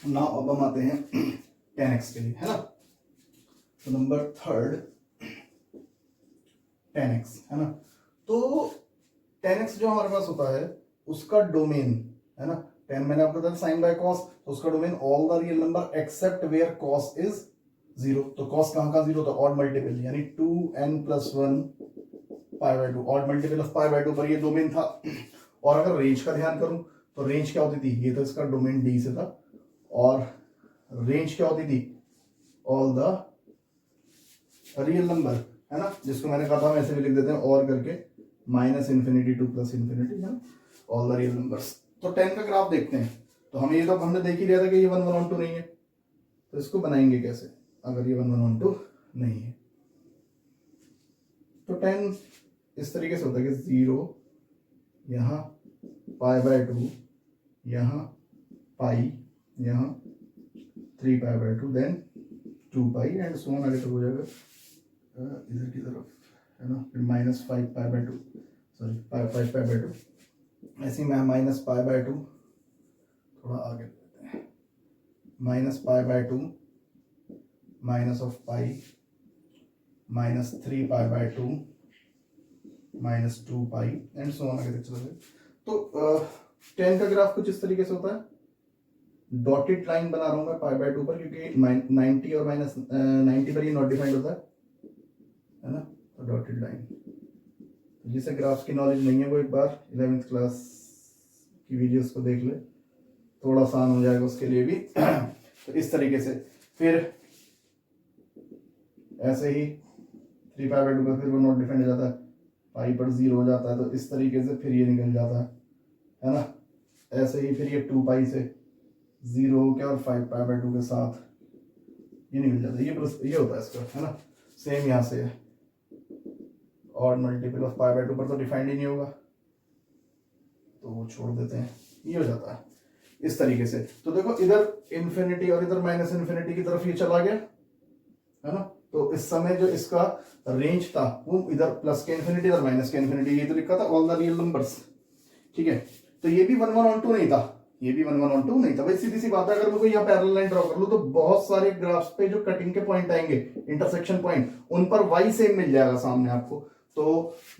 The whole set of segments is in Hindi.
नाउ अब हम आते हैं 10x के लिए, है ना। तो नंबर थर्ड 10x, है ना। तो 10x जो हमारे पास होता है उसका डोमेन, है ना, 10 मैंने आपको बताया साइन बाय कॉस, तो उसका domain all the real number except where cos is 0। तो कॉस कहाँ का 0 था, ऑड मल्टीपल, यानी 2n+1 pi by 2, odd multiple of pi by 2 पर ये डोमेन था। और अगर रेंज का ध्यान करूं तो रेंज क्या होती थी, ये तो इसका डोमेन डी से था, और रेंज क्या होती थी, ऑल द रियल नंबर, है ना, जिसको मैंने कहा था हम ऐसे भी लिख देते हैं और करके -∞ to +∞, है ना, ऑल द रियल नंबर्स। तो 10 का ग्राफ देखते हैं। तो हमें ये तो हमने देख ही लिया था कि ये 1 1 1 2 नहीं है, तो इसको बनाएंगे कैसे अगर ये 1 1 1 2 नहीं है। तो 10 इस तरीके से होता है कि 0 यहाँ पाई बाय 2, यहाँ पाई, यहाँ 3 pi by 2, then 2 pi and so on, आगे तक हो जाएगा इधर की तरफ, है ना, फिर -5 पाई बाय 2, सॉरी 5 पाई बाय 2, ऐसे ही मैं -पाई बाय 2 थोड़ा आगे लेते हैं, -पाई by 2 minus of pi, -3 pi by 2, -2 pi and so on, आगे तक चला जाए। तो 10 का ग्राफ कुछ इस तरीके से होता है। डॉटेड लाइन बना रहा हूं मैं पाई बाय 2 पर, क्योंकि 90 और -90 पर ये नॉट डिफाइंड होता है ना, तो डॉटेड लाइन। जिसे ग्राफ्स की नॉलेज नहीं है वो एक बार 11th क्लास की वीडियोस को देख ले, थोड़ा आसान हो जाएगा उसके लिए भी। तो इस तरीके से फिर ऐसे ही 3 पाई बाय 2 पर फिर वो नॉट डिफाइंड हो जाता है, पाई पर 0 हो जाता है, तो इस तरीके से फिर ये निकल जाता है ना। ऐसे ही फिर ये 2 पाई से 0 हो गया और 5 पाई बाय 2 के साथ ये निकल जाता है, ये होता है इसका, है ना। सेम यहाँ से है, odd multiple of pi by 2 पर तो डिफाइंड ही नहीं होगा, तो वो छोड़ देते हैं, ये हो जाता है इस तरीके से। तो देखो इधर इन्फिनिटी और इधर -∞ की तरफ ये चला गया, है ना। तो इस समय जो इसका रेंज था वो इधर प्लस के इन्फिनिटी, इधर माइनस के इन्फिनिटी, ये तो लिखा था ऑल द रियल नंबर्स, ठीक है। तो ये भी 1 1 1 2 नहीं था, ये भी 1 1 1 2 नहीं था भाई, सीधी सी बात है। अगर मैं कोई यहाँ पैरेलल लाइन ड्रॉ कर लूं तो बहुत सारे ग्राफ्स पे जो कटिंग के पॉइंट आएंगे, इंटरसेक्शन पॉइंट, उन पर वाई सेम मिल जाएगा सामने आपको। तो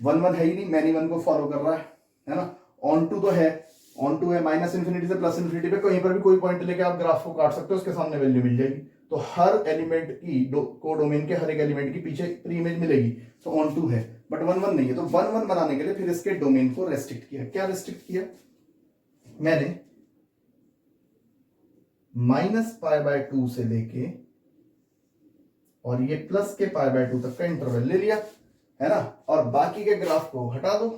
1 1 है ही नहीं, मैनी 1 को फॉलो कर रहा है ना। ऑन टू तो है, ऑन टू है, -∞ से +∞ पे कहीं पर भी कोई पॉइंट लेके आप ग्राफ को काट सकते हो, उसके सामने वैल्यू मिल जाएगी। तो हर एलिमेंट की कोडोमेन के हर एक एलिमेंट की पीछे प्री इमेज मिलेगी, तो ऑन टू है, बट 1 1 नहीं है। तो 1 1 बनाने के लिए फिर इसके डोमेन को रेस्ट्रिक्ट किया। क्या रेस्ट्रिक्ट किया मैंने, -पाई बाय 2 से लेके और ये प्लस के पाई बाय 2 तक का इंटरवल ले लिया, है ना, और बाकी के ग्राफ को हटा दो।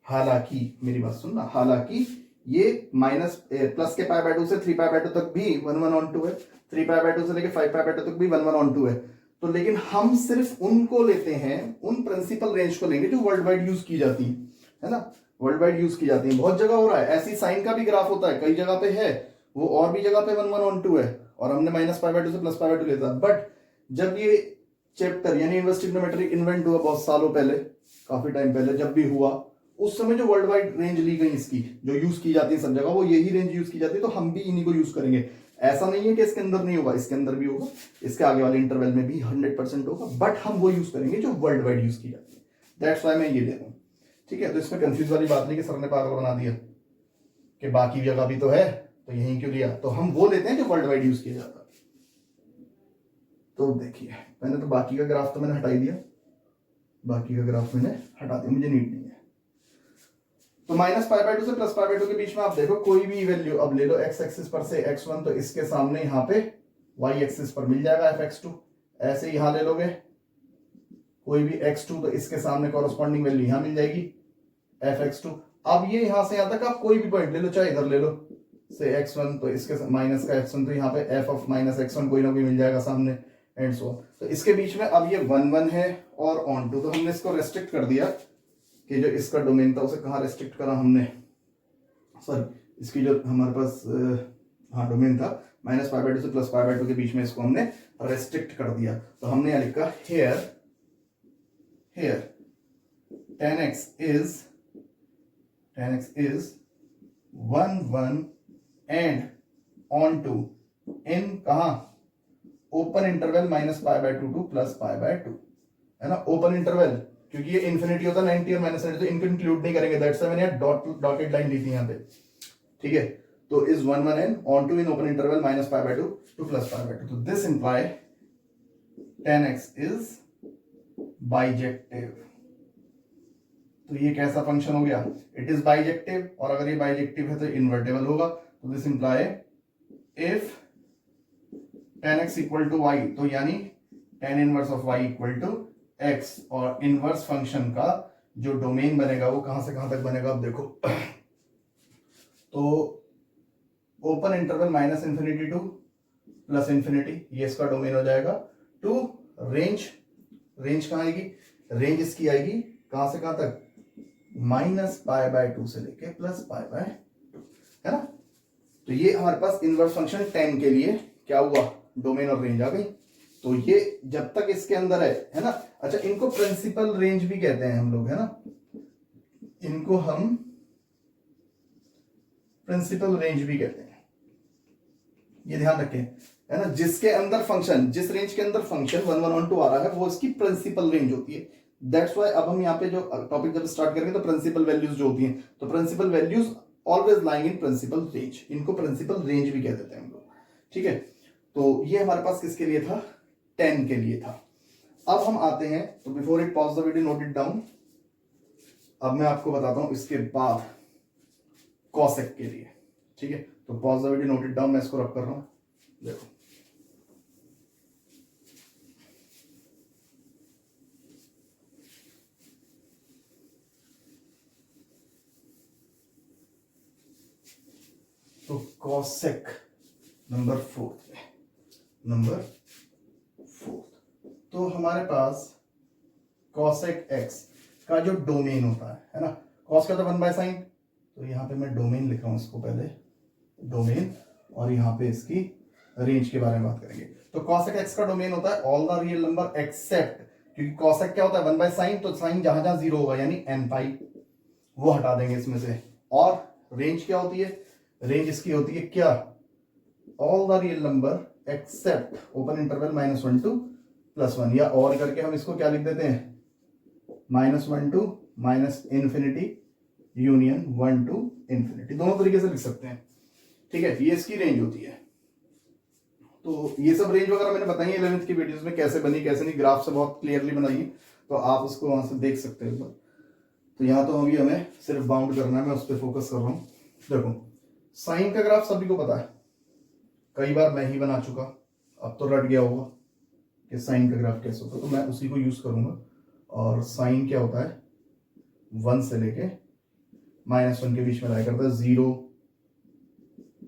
हालांकि मेरी बात सुनना, हालांकि ये प्लस के पाई बाय 2 से 3 पाई बाय 2 तक भी 1 1 ऑन 2 है, 3 पाई बाय 2 से लेके 5 पाई बाय 2 तक भी 1 1 ऑन 2 है। तो लेकिन हम सिर्फ उनको लेते हैं, उन प्रिंसिपल रेंज को लेंगे जो वर्ल्ड वाइड यूज की जाती है ना, वर्ल्ड वाइड यूज की जाती है। बहुत जगह हो रहा है ऐसी, साइन का भी ग्राफ होता है, कई जगह पे है वो, और भी जगह पे 1 1 ऑन 2 है, और हमने -पाई बाय 2 से +पाई बाय 2 लेता। बट जब ये चैप्टर यानी इनवर्स ट्रिग्नोमेट्री इन्वेंट हुआ बहुत सालों पहले, काफी टाइम पहले जब भी हुआ, उस समय जो वर्ल्ड वाइड रेंज ली गई इसकी, जो यूज की जाती है सब जगह, वो यही रेंज यूज की जाती है। तो हम भी इन्हीं को यूज करेंगे। ऐसा नहीं है कि इसके अंदर नहीं होगा, इसके अंदर भी होगा, इसके आगे वाले इंटरवल में भी 100% होगा, बट हम वो यूज करेंगे जो वर्ल्ड वाइड यूज की जाती है। दैट्स वाई मैं ये ले रहा हूं, ठीक है। तो इसमें कंफ्यूज वाली बात नहीं कि सर ने पागल बना दिया कि बाकी जगह भी तो है तो यहीं क्यों लिया, तो हम वो लेते हैं जो वर्ल्ड वाइड यूज किया जाता है। तो देखिए मैंने तो बाकी का ग्राफ तो मैंने हटा ही दिया, बाकी का ग्राफ मैंने हटा दिया, मुझे नीड नहीं है। तो -पाई बाय 2 से +पाई बाय 2 के बीच में आप देखो कोई भी वैल्यू अब ले लो, x एक्सिस पर से x1, तो इसके सामने यहाँ पे y एक्सिस पर मिल जाएगा fx2। ऐसे यहां ले लोगे कोई भी x2, तो इसके सामने कॉरेस्पॉन्डिंग वैल्यू यहां मिल जाएगी fx2। अब ये यहां से यहां तक आप कोई भी पॉइंट ले लो, चाहे इधर ले लो से x1, तो इसके माइनस का x1, तो यहाँ पे f ऑफ -x1 कोई ना कोई मिल जाएगा सामने, एंड सो। तो इसके बीच में अब ये 1 1 है और ऑन टू, तो हमने इसको रेस्ट्रिक्ट कर दिया कि जो इसका डोमेन था उसे कहाँ रेस्ट्रिक्ट करा हमने, सॉरी इसकी जो हमारे पास हाँ डोमेन था -पाई बाय 2 से +पाई बाय 2 के बीच में, इसको हमने रेस्ट्रिक्ट कर दिया। तो हमने यहां लिखा here 10x is 1 1 and onto in कहा open interval minus pi by two two plus pi by two, है ना, ओपन इंटरवल, क्योंकि ये इन्फिनिटी होता है 90 और माइनस 90, तो इनको इंक्लूड नहीं करेंगे, दैट्स व्हाई मैंने डॉटेड लाइन ली थी यहाँ पे, ठीक है। तो is 1 1 n onto in open interval minus pi by two two plus pi by two, तो this imply tan x is bijective. तो ये कैसा फंक्शन हो गया, इट इज बाइजेक्टिव, और अगर ये बाइजेक्टिव है तो इन्वर्टेबल होगा, तो this imply if tan x equal to y, तो यानी tan inverse of y equal to x, और इनवर्स फंक्शन का जो डोमेन बनेगा वो कहां से कहां तक बनेगा, अब देखो तो open interval minus infinity two plus infinity, ये इसका डोमेन हो जाएगा, टू रेंज, रेंज कहां आएगी, रेंज इसकी आएगी कहां से कहां तक, माइनस पाई बाय टू से लेके प्लस पाई बाय टू, है ना। तो ये हमारे पास इनवर्स फंक्शन 10 के लिए क्या हुआ, डोमेन और रेंज आ गई। तो ये जब तक इसके अंदर है ना। अच्छा, इनको प्रिंसिपल रेंज भी कहते हैं हम लोग, है ना, इनको हम प्रिंसिपल रेंज भी कहते हैं, ये ध्यान रखें, है ना, जिसके अंदर फंक्शन, जिस रेंज के अंदर फंक्शन 1 1 1 2 आ रहा है वो इसकी प्रिंसिपल रेंज होती है। दैट्स व्हाई अब हम यहाँ पे जो टॉपिक जब स्टार्ट करेंगे तो प्रिंसिपल वैल्यूज जो होती हैं, तो principal values always lying in principal range, इनको प्रिंसिपल रेंज भी कह देते हैं हम लोग, ठीक है। तो ये हमारे पास किसके लिए था, 10 के लिए था। अब हम आते हैं, तो before it pause the video, note it down. अब मैं आपको बताता हूं इसके बाद कॉसेक के लिए, ठीक है। तो pause the video, note it down, मैं इसको रब कर रहा हूं, देखो तो कॉसेक नंबर 4, तो हमारे पास कॉसेक एक्स का जो डोमेन होता है ना, कॉस का तो 1 बाय साइन, तो यहाँ पे मैं डोमेन लिख रहा हूं इसको पहले, डोमेन, और यहाँ पे इसकी रेंज के बारे में बात करेंगे। तो कॉसेक एक्स का डोमेन होता है all the real number accept, क्योंकि कॉसेक क्या होता है 1 बाय साइन, तो साइन जहां जहां जीरो होगा यानी n पाई, वो हटा देंगे इसमें से। और रेंज क्या होती है, रेंज इसकी होती है क्या, all the real number except open interval -1 to +1, या और करके हम इसको क्या लिख देते हैं, -1 to -infinity union 1 to infinity, दोनों तरीके से लिख सकते हैं, ठीक है। ये इसकी रेंज होती है। तो ये सब रेंज वगैरह मैंने बताई है 11th की वीडियोस में, कैसे बनी कैसे नहीं, ग्राफ से बहुत क्लियरली बनाई है, तो आप उसको वहां से देख सकते हो। तो यहाँ तो अभी हमें सिर्फ बाउंड करना है, मैं उस पर फोकस कर रहा हूँ। देखो साइन का ग्राफ सभी को पता है, कई बार मैं ही बना चुका, अब तो रट गया होगा कि साइन का ग्राफ कैसे होता है, तो मैं उसी को यूज करूंगा। और साइन क्या होता है, 1 से लेके -1 के बीच में लाया करता है, 0,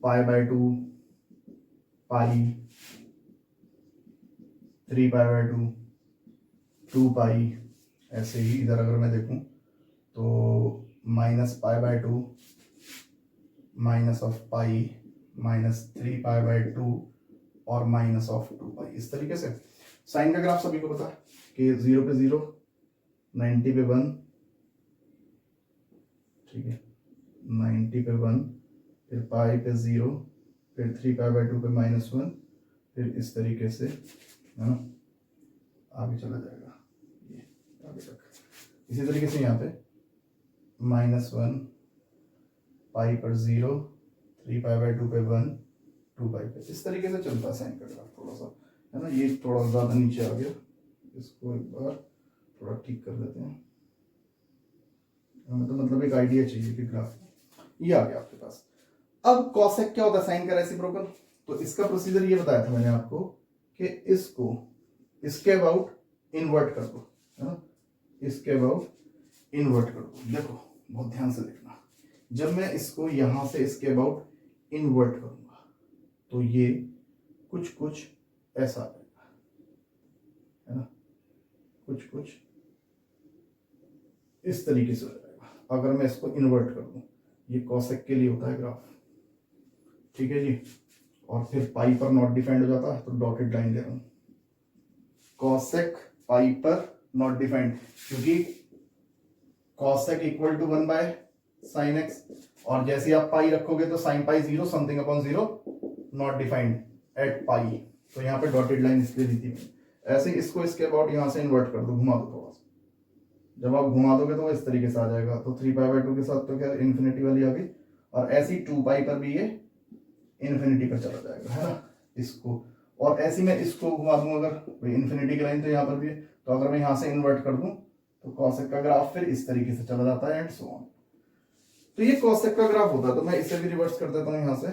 पाई बाय 2, पाई, 3 पाई बाय 2, 2 पाई, ऐसे ही इधर अगर मैं देखूं तो -पाई बाय 2, -पाई, -3 पाई बाय 2 और -2 पाई, इस तरीके से। साइन का ग्राफ सभी को पता है कि 0 पे 0, 90 पे 1, ठीक है, 90 पे 1, फिर पाई पे 0, फिर 3 पाई बाय 2 पे -1, फिर इस तरीके से, है ना, आगे चला जाएगा ये आगे तक। इसी तरीके से यहाँ पे -1, पाई पर 0, 3 पाई बाय 2 पे 1, 2 पाई पे, इस तरीके से चलता है साइन का ग्राफ, थोड़ा सा, है ना, ये थोड़ा ज़्यादा नीचे आ गया, इसको एक बार थोड़ा ठीक कर देते हैं, हमें तो मतलब एक आइडिया चाहिए कि ग्राफ, ये आ गया आपके पास। अब कॉसेक क्या होता है, साइन का रेसिप्रोकल, तो इसका प्रोसीजर ये बताया था मैंने आपको कि इसको इसके अबाउट इन्वर्ट कर दो, है ना, इसके अबाउट इन्वर्ट कर दो। देखो बहुत ध्यान से देखना, जब मैं इसको यहां से इसके अबाउट इन्वर्ट करूंगा तो ये कुछ कुछ ऐसा आ जाएगा, है ना, कुछ कुछ इस तरीके से हो जाएगा अगर मैं इसको इन्वर्ट कर दूं। ये कॉसेक के लिए होता है ग्राफ, ठीक है जी। और फिर पाई पर नॉट डिफाइंड हो जाता है, तो डॉटेड लाइन ले रहा हूं, कॉसेक पाई पर नॉट डिफाइंड, क्योंकि cosec equal to 1 by sine X, और जैसे आप पाई रखोगे तो sine pi 0 something upon 0 not defined at pi, तो यहाँ पे डॉटेड लाइन इसलिए दी थी मैंने। ऐसे ही इसको इसके अबाउट यहाँ से इन्वर्ट कर दो, घुमा दो थोड़ा सा, जब आप घुमा दोगे तो वो इस तरीके से आ जाएगा। तो 3π/2 के साथ तो क्या इन्फिनिटी वाली आ गई, और ऐसी 2π पर भी ये इन्फिनिटी पर चला जाएगा, है ना इसको। और ऐसी मैं इसको घुमा दूं अगर इन्फिनिटी की लाइन, तो यहाँ पर भी है, तो अगर मैं यहाँ से इन्वर्ट कर दूं तो कॉसेक का ग्राफ फिर इस तरीके से चला जाता है एंड सो ऑन। तो ये कॉसेक का ग्राफ होता है। तो मैं इसे भी रिवर्स कर देता हूं यहाँ से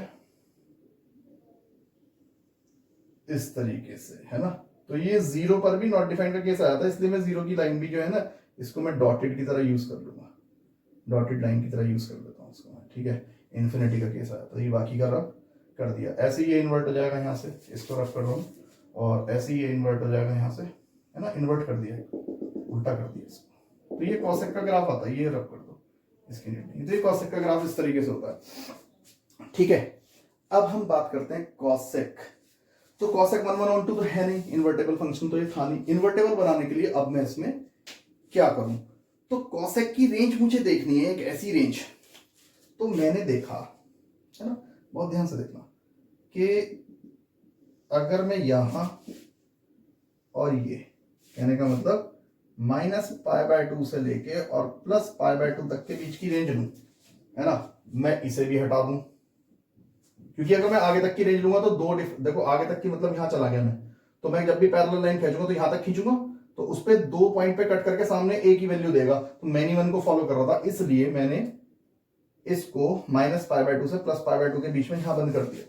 इस तरीके से, है ना। तो ये 0 पर भी नॉट डिफाइंड का केस आया था, इसलिए मैं 0 की लाइन भी जो है ना, इसको मैं डॉटेड की तरह यूज कर लूंगा, डॉटेड लाइन की तरह यूज कर देता हूँ इसको मैं, ठीक है। इन्फिनिटी का केस आया, तो ये बाकी का रब कर दिया। ऐसे ही ये इन्वर्ट हो जाएगा यहाँ से, इसको रब कर रहा हूँ, और ऐसे ही ये इन्वर्ट हो जाएगा यहाँ से, है ना, इन्वर्ट कर दिया, उल्टा कर दिया इसको। तो ये कॉसेक का ग्राफ आता है, ये रब कर दो इसकी नीचे। तो ये कॉसेक का ग्राफ इस तरीके से होता है, ठीक है। अब हम बात करते हैं कॉसेक। तो कॉसेक 1 1 ऑन 2 तो है नहीं, इन्वर्टेबल फंक्शन तो ये था नहीं। इन्वर्टेबल बनाने के लिए अब मैं इसमें क्या करूं, तो कॉसेक की रेंज मुझे देखनी है, एक ऐसी रेंज। तो मैंने देखा, है ना, बहुत ध्यान से देखना, कि अगर मैं यहां और ये, कहने का मतलब -π/2 से लेके और +π/2 तक के बीच की रेंज लूं, है ना, मैं इसे भी हटा दूं, क्योंकि अगर मैं आगे तक की रेंज लूंगा तो देखो आगे तक की मतलब यहां चला गया मैं, तो मैं जब भी पैरेलल लाइन खींचूंगा तो यहां तक खींचूंगा, तो उस पे 2 पॉइंट पे कट करके सामने एक ही वैल्यू देगा, तो मैनी वन को फॉलो कर रहा था, इसलिए मैंने इसको -π/2 से +π/2 के बीच में यहां बंद कर दिया,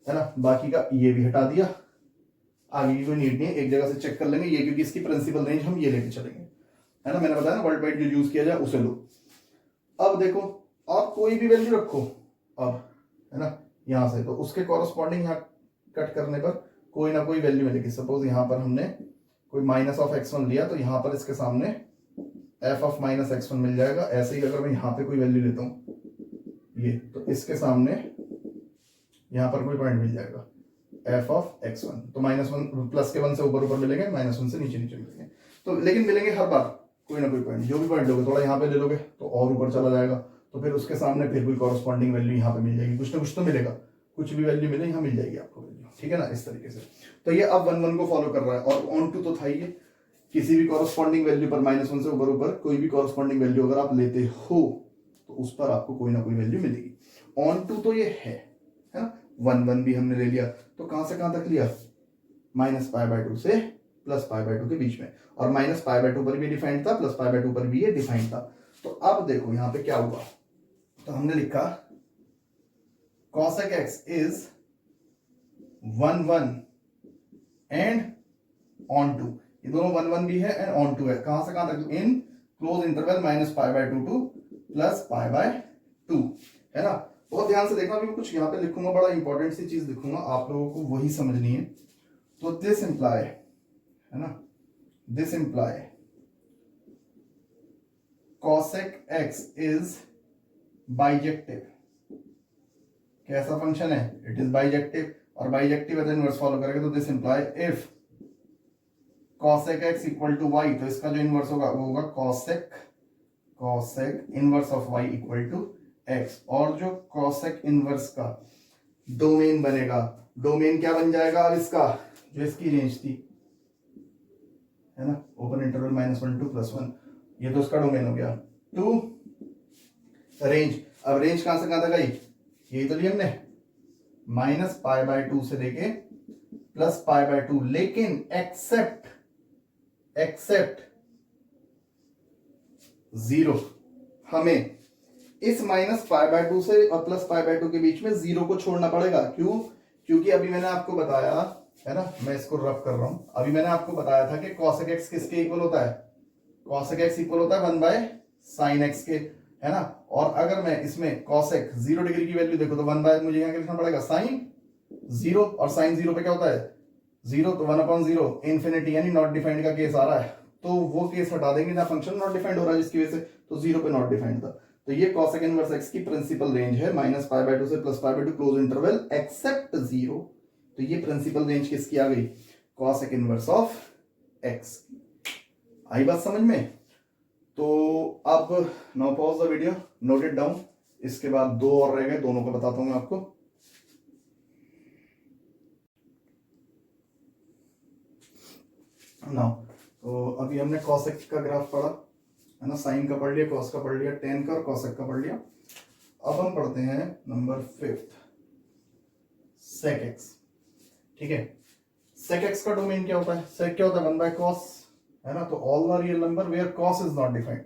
है ना। बाकी का ये भी हटा दिया, आगे की कोई नीड नहीं है, एक जगह से चेक कर लेंगे ये, क्योंकि इसकी प्रिंसिपल रेंज हम ये लेके चलेंगे, है ना। मैंने बताया ना वर्ल्ड वाइड जो यूज किया जाए उसे लो। अब देखो आप कोई भी वैल्यू रखो अब, है ना, यहां से, तो उसके कॉरस्पॉन्डिंग यहाँ कट करने पर कोई ना कोई वैल्यू मिलेगी। सपोज यहां पर हमने कोई -(x1) लिया, तो यहां पर इसके सामने f(-x1) मिल जाएगा। ऐसे ही अगर मैं यहां पे कोई वैल्यू लेता हूं ये, तो इसके सामने यहां पर कोई पॉइंट मिल जाएगा f(x1), तो -1 प्लस के 1 से ऊपर ऊपर मिलेंगे, -1 से नीचे नीचे मिलेंगे। तो लेकिन मिलेंगे हर बार कोई ना कोई पॉइंट, जो भी पॉइंट लोगे थोड़ा यहाँ पे ले लोगे तो और ऊपर चला जाएगा, तो फिर उसके सामने फिर कोई कॉरस्पॉन्डिंग वैल्यू यहाँ पे मिल जाएगी, कुछ ना कुछ तो मिलेगा, कुछ भी वैल्यू मिले यहाँ मिल जाएगी आपको वैल्यू, ठीक है ना, इस तरीके से। तो ये अब 1 1 को फॉलो कर रहा है, और ऑन टू तो था ही, किसी भी कॉरस्पॉन्डिंग वैल्यू पर -1 से ऊपर ऊपर कोई भी कॉरस्पॉन्डिंग वैल्यू अगर आप लेते हो तो उस पर आपको कोई ना कोई वैल्यू मिलेगी। ऑन टू तो ये है ना, 1 1 भी हमने ले लिया, तो कहां से कहां तक लिया, -π/2 से +π/2 के बीच में, और -π/2 पर भी डिफाइंड था, +π/2 पर भी ये डिफाइंड था। तो अब देखो यहाँ पे क्या हुआ, तो हमने लिखा cosec x is 1 1 and on two, ये दोनों 1 1 भी है एंड ऑन टू है, कहां से कहां तक, इन क्लोज इंटरवल -π/2 टू +π/2, है ना। बहुत ध्यान से देखना, अभी मैं कुछ यहाँ पे लिखूंगा, बड़ा इंपॉर्टेंट सी चीज लिखूंगा, आप लोगों को वही समझनी है। तो दिस इंप्लाई, है ना, this imply cosec x is bijective. कैसा फंक्शन है, इट इज बाइजेक्टिव, और बाइजेक्टिव है तो इनवर्स फॉलो करेगा। तो this imply if cosec x equal to y, तो इसका जो इनवर्स होगा वो होगा cosec inverse of y equal to x, और जो cosec इनवर्स का डोमेन बनेगा, डोमेन क्या बन जाएगा अब इसका, जो इसकी रेंज थी, है ना, ओपन इंटरवल -1 टू +1, ये तो उसका डोमेन हो गया, टू रेंज। अब रेंज कहां से कहां तक आई, यही तो लिया हमने, -π/2 से लेके +π/2, लेकिन एक्सेप्ट 0, हमें इस -π/2 से और +π/2 के बीच में 0 को छोड़ना पड़ेगा। क्यों, क्योंकि अभी मैंने आपको बताया, है ना, मैं इसको रब कर रहा हूं, अभी मैंने आपको बताया था कि cosec x किसके इक्वल होता है, cosec x इक्वल होता है 1/sin x के, है ना। और अगर मैं इसमें cosec 0 डिग्री की वैल्यू देखो तो 1/ मुझे यहाँ लिखना पड़ेगा sin 0, और sin 0 पे क्या होता है 0, तो 1/0 इन्फिनिटी, यानी नॉट डिफाइंड का केस आ रहा है, तो वो केस हटा देंगे जहां फंक्शन नॉट डिफाइंड हो रहा है, जिसकी वजह से तो 0 पे नॉट डिफाइंड था। तो ये cosec इनवर्स x की प्रिंसिपल रेंज है -π/2 से +π/2 क्लोज इंटरवल एक्सेप्ट 0। तो ये प्रिंसिपल रेंज किसकी आ गई, cosec इनवर्स ऑफ x। आई बात समझ में। तो अब now pause the video, note it down, इसके बाद 2 और रह गए, दोनों को बताता हूं मैं आपको। नाउ तो अभी हमने कॉसेक का ग्राफ पढ़ा है ना, साइन का पढ़ लिया, कॉस का पढ़ लिया, टेन का और कॉसेक का पढ़ लिया। अब हम पढ़ते हैं नंबर 5 सेक एक्स। ठीक है, सेक एक्स का डोमेन क्या होता है? सेक क्या होता है? 1 बाय कॉस, है ना। तो all the real number where cos is not defined,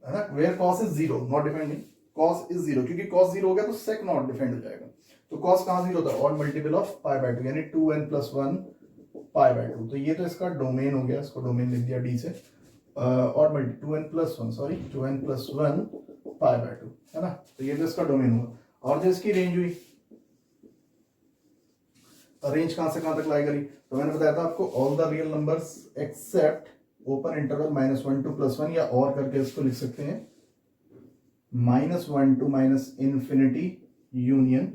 है ना, where cos is zero, not defined नहीं, कॉस इज जीरो, क्योंकि कॉस जीरो हो गया तो सेक नॉट डिफाइंड हो जाएगा। तो कॉस कहां जीरो होता है? Odd multiple of pi by 2, यानी 2n + 1 पाई बाय 2। तो ये तो इसका डोमेन हो गया, इसको डोमेन लिख दिया डी से, odd multi 2n + 1, sorry 2n + 1 pi by 2, है ना। तो ये तो इसका डोमेन हुआ। और जो इसकी रेंज हुई, रेंज कहां से कहां तक लाई करी? तो मैंने बताया था आपको, all the real numbers accept open interval -1 to +1, या और करके इसको लिख सकते हैं -1 to -infinity union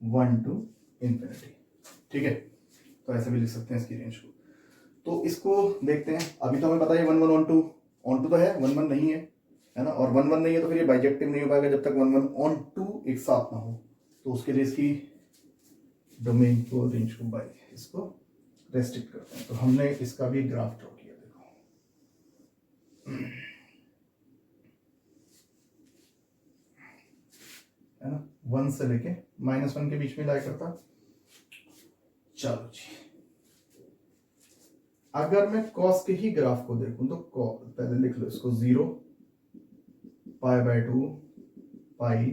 1 to infinity। ठीक है, तो ऐसे भी लिख सकते हैं इसकी रेंज को। तो इसको देखते हैं। अभी तो हमें पता है 1 1 ऑन टू तो है, 1 1 नहीं है ना, और 1 1 नहीं है तो फिर ये बाइजेक्टिव नहीं हो पाएगा जब तक 1 1 ऑन टू एक साथ ना हो। तो उसके लिए इसकी डोमेन को, रेंज को बाय इसको रेस्ट्रिक्ट करते हैं। तो हमने इसका भी ग्राफ ड्रॉ किया, देखो है ना, 1 से लेके -1 के बीच में लाई करता। चलो जी, अगर मैं कॉस के ही ग्राफ को देखूं तो पहले लिख लो इसको 0 पाई by 2 pi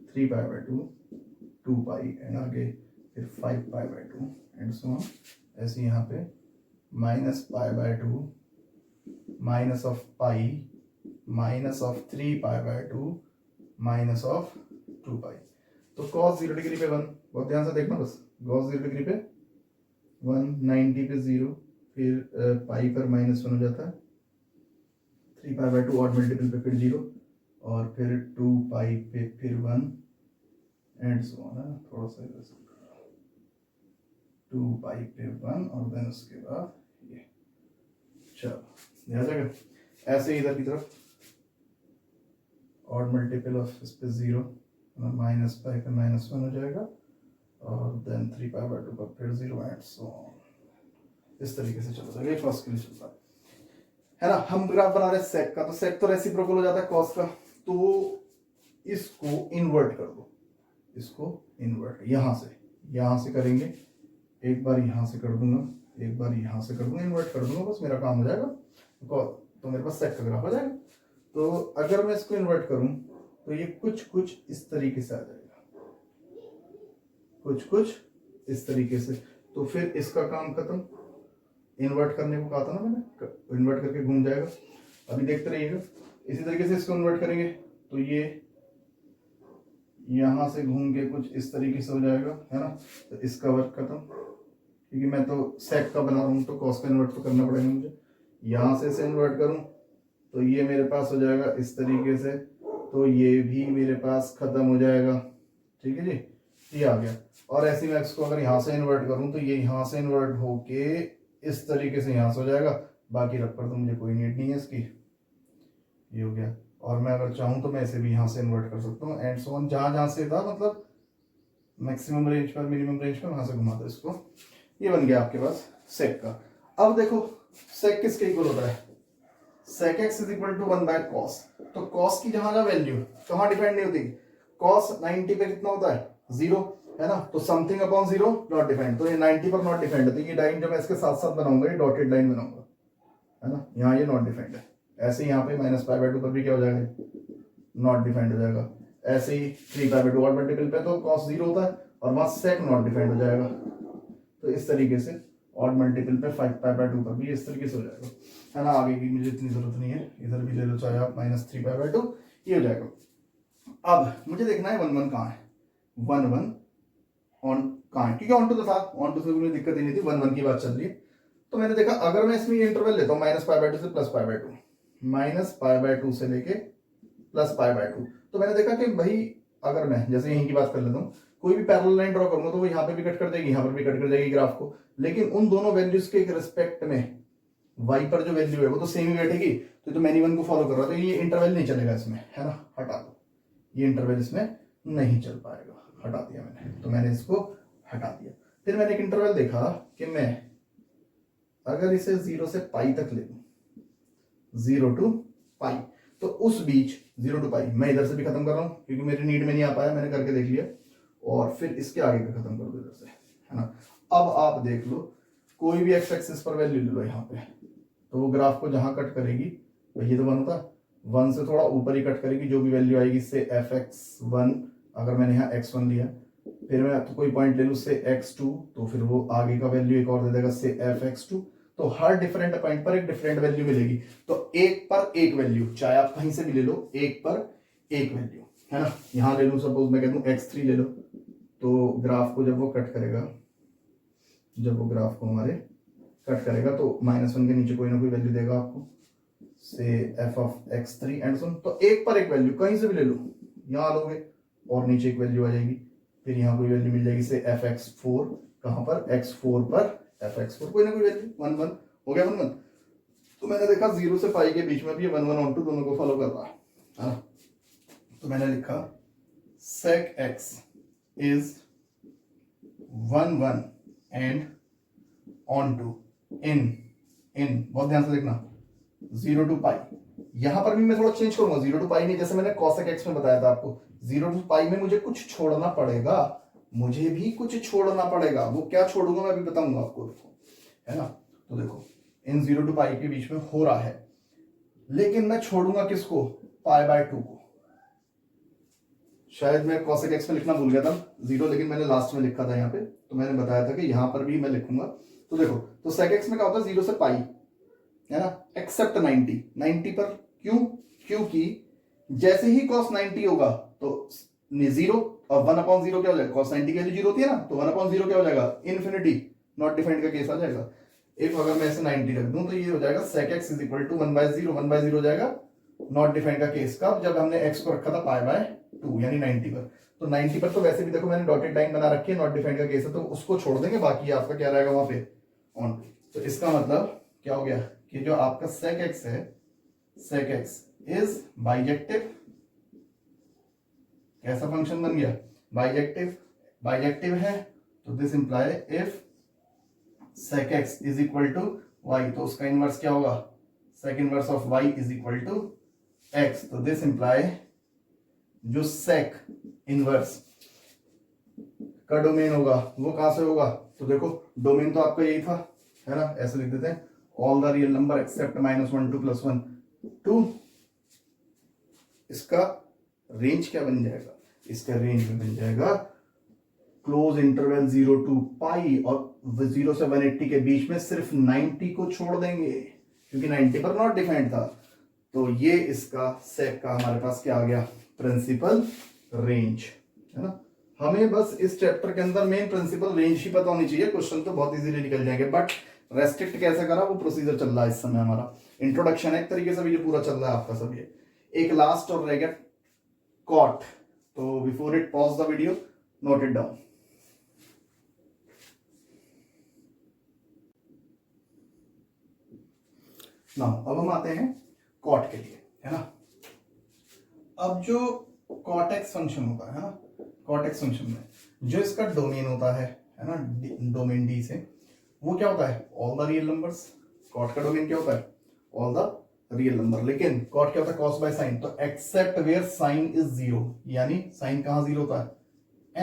3 pi by 2 2 pi and आगे फिर 5 पाई बाय 2 एंड सो ऑन। ऐसे यहाँ पे -पाई by 2 minus of pi minus of 3 pi by 2 minus of 2 पाई। तो cos 0 डिग्री पे 1, बहुत ध्यान से देखना बस, cos 0 डिग्री पे 1, 90 पे 0, फिर पाई पर -1 हो जाता है, 3 पाई बाय 2 ऑड मल्टीपल पे फिर 0, और फिर 2 पाई पे फिर 1 एंड सो ऑन, है थोड़ा सा इधर 2 पाई पे 1 और देन उसके बाद ये। चलो याद है, ऐसे इधर की तरफ ऑड मल्टीपल ऑफ इस पे 0, माइनस पाई पे -1 हो जाएगा, और देन 3 पाई बाय 2 पर फिर 0 एंड सो ऑन। इस तरीके से चलता है, कॉस के लिए चलता है ना। हम ग्राफ बना रहे सेक का, तो सेक तो रेसिप्रोकल हो जाता है कॉस का, तो इसको इन्वर्ट कर दो, इसको इन्वर्ट यहां से करेंगे, एक बार यहां से कर दूंगा, एक बार यहां से कर दूंगा, इन्वर्ट कर दूंगा, बस मेरा काम हो जाएगा, तो मेरे पास सेक का ग्राफ हो जाएगा। तो अगर मैं इसको इन्वर्ट करूं तो ये कुछ इस तरीके से आ जाएगा, कुछ इस तरीके से। तो फिर इसका काम खत्म, इन्वर्ट करने को कहा था ना मैंने, इन्वर्ट करके घूम जाएगा। अभी देखते रहिएगा, इसी तरीके से इसको इन्वर्ट करेंगे तो ये यहां से घूम के कुछ इस तरीके से हो जाएगा, है ना। तो इसका वर्क खत्म, क्योंकि मैं तो सेक का बना रहा हूँ तो कॉस का इन्वर्ट तो करना पड़ेगा मुझे। यहां से इसे इन्वर्ट करूं तो ये मेरे पास हो जाएगा इस तरीके से, तो ये भी मेरे पास खत्म हो जाएगा। ठीक है जी, ये आ गया। और ऐसे मैं इसको अगर यहाँ से इन्वर्ट करूं तो ये यहाँ से इन्वर्ट होके इस तरीके से यहाँ से हो जाएगा। बाकी रख पर तो मुझे कोई नीड नहीं है इसकी, ये हो गया। और मैं अगर चाहूँ तो मैं इसे भी यहाँ से इन्वर्ट कर सकता हूँ एंड सो ऑन, जहाँ जहाँ से था मतलब मैक्सिमम रेंज पर मिनिमम रेंज पर वहां से घुमा दो इसको। ये बन गया आपके पास सेक का। अब देखो सेक किसके इक्वल होता है? sec x is equal to 1 by cos। तो cos की जहां वैल्यू कहां डिपेंड नहीं होती, cos 90 पे कितना होता है? 0, है ना। तो समथिंग अपॉन 0 नॉट डिपेंड, तो ये 90 पर नॉट डिपेंड है। तो ये लाइन जब मैं इसके साथ साथ बनाऊंगा, ये डॉटेड लाइन बनाऊंगा, है ना, यहाँ ये नॉट डिफाइंड है। ऐसे ही यहाँ पे -π/2 पर भी क्या हो जाएगा? नॉट डिफाइंड हो जाएगा। ऐसे ही 3π/2 और मल्टीपल पे तो cos 0 होता है और वहां sec नॉट डिफाइंड हो जाएगा। तो इस तरीके से ऑड मल्टीपल पे 5π/2 पर भी इस तरीके से हो जाएगा, है ना। आगे की मुझे इतनी जरूरत नहीं है, इधर भी ले लो चाहे आप, -3π/2 ये हो जाएगा। अब मुझे देखना है 1 1 कहाँ है, 1 1 ऑन कहाँ है, क्योंकि ऑन टू तो था, ऑन टू से मुझे दिक्कत ही नहीं थी, 1 1 की बात चल रही है। तो मैंने देखा अगर मैं इसमें इंटरवल लेता हूँ -π/2 से +π/2, -π/2 से लेके +π/2, तो मैंने देखा कि भाई अगर मैं जैसे यहीं की बात कर लेता हूँ, कोई भी पैरेलल लाइन ड्रॉ करूंगा तो वो यहाँ पे भी कट कर देगी, यहाँ पर भी कट कर देगी ग्राफ को, लेकिन उन दोनों वैल्यूज के रिस्पेक्ट में y पर जो वैल्यू है वो तो सेम ही बैठेगी। तो मैंने 1 को फॉलो कर रहा था, तो ये इंटरवल नहीं चलेगा इसमें, है ना, हटा दो, ये इंटरवल इसमें नहीं चल पाएगा, हटा दिया मैंने। तो मैंने इसको हटा दिया। फिर मैंने एक इंटरवल देखा कि मैं अगर इसे 0 से पाई तक ले लूं, 0 टू पाई, तो उस बीच 0 टू पाई मैं इधर से भी खत्म कर रहा हूं क्योंकि मेरी नीड में नहीं आ पाया, मैंने करके देख लिया, और फिर इसके आगे का खत्म कर दो इधर से, है ना। अब आप देख लो कोई भी एक्स एक्सिस पर वैल्यू ले लो यहाँ पे, तो वो ग्राफ को जहां कट करेगी, तो ये तो 1 था, 1 से थोड़ा ऊपर ही कट करेगी, जो भी वैल्यू आएगी इससे fx1, अगर मैंने यहाँ x1 लिया, फिर मैं तो कोई पॉइंट ले लूँ से x2, तो फिर वो आगे का वैल्यू एक और दे देगा से fx2, तो हर डिफरेंट पॉइंट पर एक डिफरेंट वैल्यू मिलेगी। तो एक पर एक वैल्यू, चाहे आप कहीं से भी ले लो, एक पर एक वैल्यू, है ना। यहां ले लूं, सपोज मैं कह दूं x3 ले लो, तो ग्राफ को जब वो कट करेगा, जब वो ग्राफ को हमारे कट करेगा, तो -1 के नीचे कोई ना कोई वैल्यू देगा आपको, से f of x3 and so, तो एक पर एक वैल्यू कहीं से भी ले लो, यहां लोगे और नीचे एक वैल्यू आ जाएगी, फिर यहाँ कोई वैल्यू मिल जाएगी से fx4, कहां पर x4 पर fx4 कोई ना कोई वैल्यू, 1 1 हो गया 1 1। तो मैंने देखा 0 से पाई के बीच में भी 1 1 ऑन टू दोनों को फॉलो कर रहा है, तो मैंने लिखा sec x is 1 1 and on to in बहुत ध्यान से देखना 0 टू पाई। यहां पर भी मैं थोड़ा चेंज करूंगा, 0 टू पाई नहीं, जैसे मैंने cosec x में बताया था आपको, 0 टू पाई में मुझे कुछ छोड़ना पड़ेगा, मुझे भी कुछ छोड़ना पड़ेगा, वो क्या छोड़ूंगा मैं अभी बताऊंगा आपको, देखो, है ना। तो देखो इन 0 टू पाई के बीच में हो रहा है, लेकिन मैं छोड़ूंगा किसको, π/2 को। शायद मैं cosec x में लिखना भूल गया था 0, लेकिन मैंने लास्ट में लिखा था यहाँ पे, तो मैंने बताया था कि यहां पर भी मैं लिखूंगा। तो देखो, तो sec x में क्या होता है, 0 से पाई, है ना, एक्सेप्ट 90 पर, क्यों, क्योंकि जैसे ही cos 90 होगा तो 0 और 1/0 क्या हो जाएगा, cos 90 की वैल्यू 0 होती है ना, तो 1/0 क्या हो जाएगा, इन्फिनिटी, नॉट डिफाइंड का केस आ जाएगा। इफ अगर मैं ऐसे 90 रख दूं, तो ये हो जाएगा sec x is equal to 1/0 हो जाएगा, नॉट डिफाइंड का केस कब, जब हमने x को रखा था π/2 यानी 90 पर। तो 90 पर तो वैसे भी देखो मैंने डॉटेड लाइन बना रखी है, नॉट डिफाइंड का केस है, तो उसको छोड़ देंगे, बाकी आपका क्या रहेगा वहां पे ऑन। तो इसका मतलब क्या हो गया कि जो आपका sec x है, sec x इज बाइजेक्टिव, कैसा फंक्शन बन गया, बाइजेक्टिव, बाइजेक्टिव है, तो this imply if sec x is equal to y, तो उसका इनवर्स क्या होगा, sec inverse of y is equal to x, तो दिस इंप्लाई जो sec इनवर्स का डोमेन होगा वो कहां से होगा, तो देखो डोमेन तो आपका यही था, है ना, ऐसे लिख देते हैं, all the real number accept -1 2 +1 2। इसका रेंज क्या बन जाएगा, इसका रेंज में बन जाएगा क्लोज इंटरवल 0 टू पाई, और 0 से 180 के बीच में सिर्फ 90 को छोड़ देंगे, क्योंकि 90 पर नॉट डिफाइंड था। तो ये इसका सेक का हमारे पास क्या आ गया, प्रिंसिपल रेंज, है ना। हमें बस इस चैप्टर के अंदर मेन प्रिंसिपल रेंज ही पता होनी चाहिए, क्वेश्चन तो बहुत इजीली निकल जाएंगे, बट रेस्ट्रिक्ट कैसे करा वो प्रोसीजर चल रहा है इस समय हमारा, इंट्रोडक्शन एक तरीके से भी जो पूरा चल रहा है आपका सब ये। एक लास्ट और रह गया कॉट, तो before it pause the video, note it down. Now अब हम आते हैं कॉट के लिए, है ना। अब जो कॉट एक्स फंक्शन होता है ना, कॉट एक्स फंक्शन में जो इसका डोमेन होता है ना, डोमेन डी से, वो क्या होता है, all the real numbers. Cot का डोमेन क्या होता है, ऑल द रियल नंबर, लेकिन कॉट क्या होता है, कॉस बाय साइन, तो एक्सेप्ट वेयर साइन इज 0, यानी साइन कहां 0 होता है,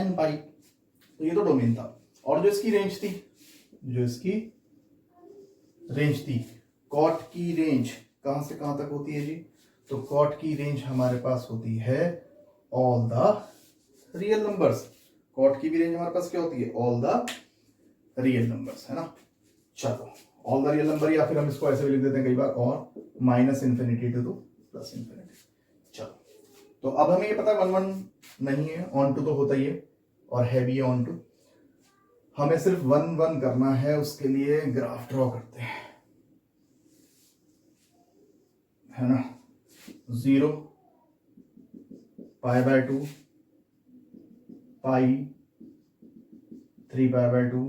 n पाई, तो ये तो डोमेन था। और जो इसकी रेंज थी, जो इसकी रेंज थी, कॉट की रेंज कहां से कहां तक होती है जी, तो कॉट की रेंज हमारे पास होती है all the real numbers. Cot की भी रेंज हमारे पास क्या होती है, ऑल द रियल नंबर्स, है ना। चलो ऑल द रियल नंबर, या फिर हम इसको ऐसे भी लिख देते हैं कई बार, और -∞ टू +∞। चलो, तो अब हमें ये पता है 1 1 नहीं है, ऑन टू तो होता ही है, और है भी ऑन टू। हमें सिर्फ 1 1 करना है, उसके लिए ग्राफ ड्रॉ करते हैं, है ना। 0 π/2 पाई 3π/2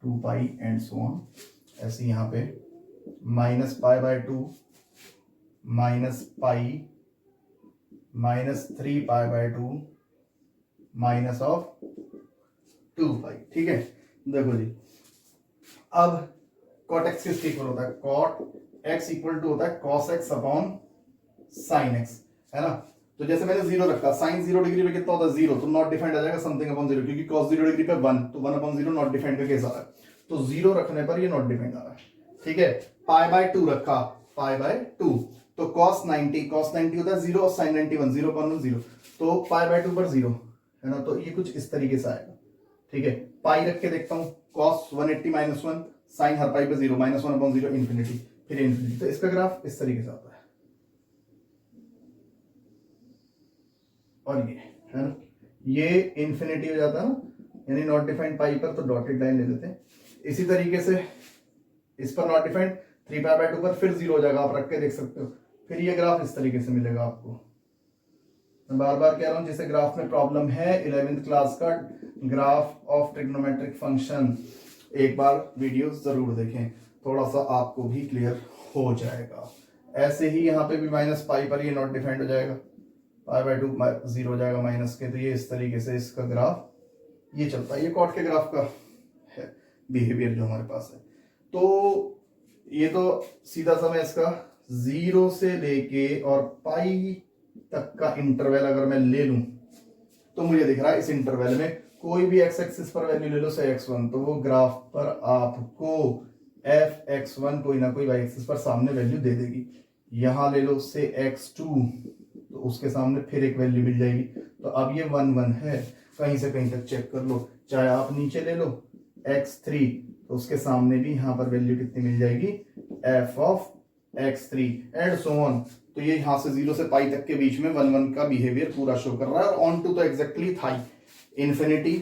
2 पाई एंड सो ऑन, ऐसे यहां पे -π/2 पाई -3π/2 -2 पाई, ठीक है। देखो जी, अब कॉट एक्स किसके इक्वल होता है, कॉट एक्स इक्वल टू होता है cos x upon sine x, है ना। तो जैसे मैंने जीरो रखा, साइन 0 डिग्री पे कितना होता है 0, तो नॉट डिफाइंड आ जाएगा समथिंग अपॉन 0, क्योंकि cos 0 डिग्री पे 1, तो 1 अपॉन 0 नॉट डिफाइंड का केस आ रहा है, तो 0 रखने पर ये नॉट डिफाइंड आ रहा है, ठीक है। पाई बाय 2 रखा, पाई बाय 2, तो cos 90 होता है 0 और sin 90 1, 0 अपॉन 0, तो पाई बाय 2 पर 0, है ना। तो ये कुछ इस तरीके से आएगा, ठीक है। पाई रख के देखता हूँ, cos 180 माइनस 1, साइन हर पाई पे 0, माइनस 1 अपॉन 0 इन्फिनिटी, फिर इन्फिनिटी, तो इसका ग्राफ इस तरीके से आता है। और ये है ना, ये इन्फिनिटी हो जाता है ना, यानी नॉट डिफाइंड पाई पर, तो डॉटेड लाइन ले लेते हैं। इसी तरीके से इस पर नॉट डिफाइंड 3 पाई बाय 2 पर फिर 0 हो जाएगा, आप रख के देख सकते हो। फिर ये ग्राफ इस तरीके से मिलेगा आपको। मैं बार बार कह रहा हूं, जिसे ग्राफ में प्रॉब्लम है 11th क्लास का ग्राफ ऑफ ट्रिग्नोमेट्रिक फंक्शन, एक बार वीडियो जरूर देखें, थोड़ा सा आपको भी क्लियर हो जाएगा। ऐसे ही यहाँ पे भी माइनस पाई पर ये नॉट डिफाइंड हो जाएगा, पाई बाय 2 0 हो जाएगा माइनस के, तो ये इस तरीके से इसका ग्राफ ये चलता है। ये कॉट के ग्राफ का है बिहेवियर जो हमारे पास है। तो ये तो सीधा सा मैं इसका 0 से लेके और पाई तक का इंटरवल अगर मैं ले लूं, तो मुझे दिख रहा है इस इंटरवल में कोई भी एक्स एक्सिस पर वैल्यू ले लो, से x1, तो वो ग्राफ पर आपको f(x1) कोई ना कोई y एक्सिस पर सामने वैल्यू दे देगी। यहां ले लो से x2, तो उसके सामने फिर एक वैल्यू मिल जाएगी। तो अब ये 1 1 है, कहीं से कहीं तक चेक कर लो, चाहे आप नीचे ले लो x3, तो उसके सामने भी यहां पर वैल्यू कितनी मिल जाएगी, f(x3) एंड सो ऑन। तो ये यहां से 0 से पाई तक के बीच में 1 1 का बिहेवियर पूरा शो कर रहा है। और ऑन टू तो एग्जैक्टली था ही, इन्फिनिटी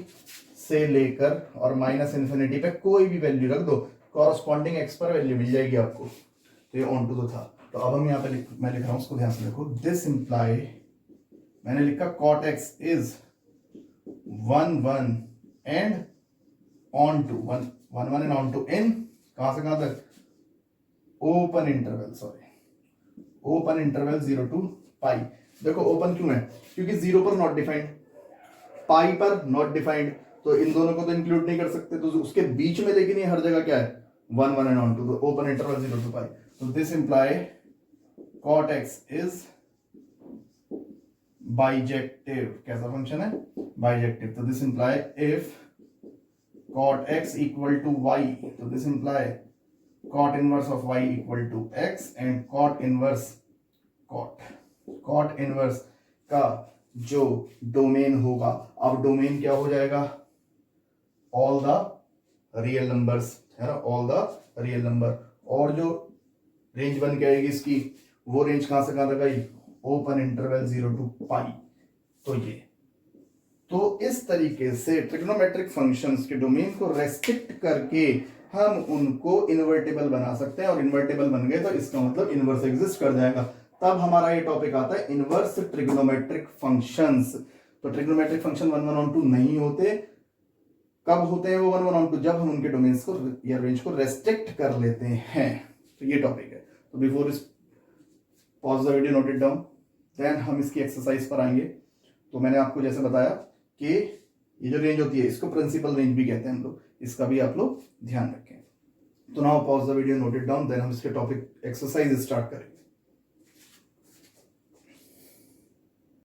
से लेकर और माइनस इन्फिनिटी पे कोई भी वैल्यू रख दो, कॉरस्पॉन्डिंग एक्स पर वैल्यू मिल जाएगी आपको। तो ये ऑन टू तो था। तो अब हम यहाँ पे मैं लिख रहा हूं, उसको ध्यान से देखो। दिस इंप्लाई, मैंने लिखा cot x is 1 1 and on to 1 1 and on to in कहां से कहां तक, open interval, sorry open interval 0 to pi. देखो ओपन क्यों है, क्योंकि 0 पर नॉट डिफाइंड, पाई पर नॉट डिफाइंड, तो इन दोनों को तो इंक्लूड नहीं कर सकते, तो उसके बीच में लेकिन ये हर जगह क्या है 1 1 एंड ऑन टू, तो ओपन इंटरवल 0 to पाई। तो this imply cot x is bijective. कैसा फंक्शन है, बाइजेक्टिव। तो this imply if cot x equal to y, तो this imply cot inverse of y equal to x and cot inverse का जो डोमेन होगा, अब डोमेन क्या हो जाएगा, ऑल द रियल नंबर्स, है ना, ऑल द रियल नंबर। और जो रेंज बन के आएगी इसकी, वो रेंज कहां से कहां तक आई, ओपन इंटरवल 0 to पाई। तो ये, तो इस तरीके से ट्रिग्नोमेट्रिक फंक्शंस के डोमेन को रेस्ट्रिक्ट करके हम उनको इन्वर्टेबल बना सकते हैं, और इन्वर्टेबल बन गए तो इसका मतलब इनवर्स एग्जिस्ट कर जाएगा। तब हमारा ये टॉपिक आता है इनवर्स ट्रिग्नोमेट्रिक फंक्शंस। तो ट्रिग्नोमेट्रिक फंक्शन 1 1 ऑन 2 नहीं होते, कब होते हैं वो 1 1 ऑन 2, जब हम उनके डोमेन्स को या रेंज को रेस्ट्रिक्ट कर लेते हैं। तो ये टॉपिक है। तो बिफोर इस pause the video, note it down, then हम इसकी एक्सरसाइज पर आएंगे। तो मैंने आपको जैसे बताया कि ये जो रेंज होती है इसको प्रिंसिपल रेंज भी कहते हैं हम लोग, इसका भी आप लोग ध्यान रखें। तो now pause the video, note it down, then हम इसके टॉपिक एक्सरसाइज स्टार्ट करेंगे।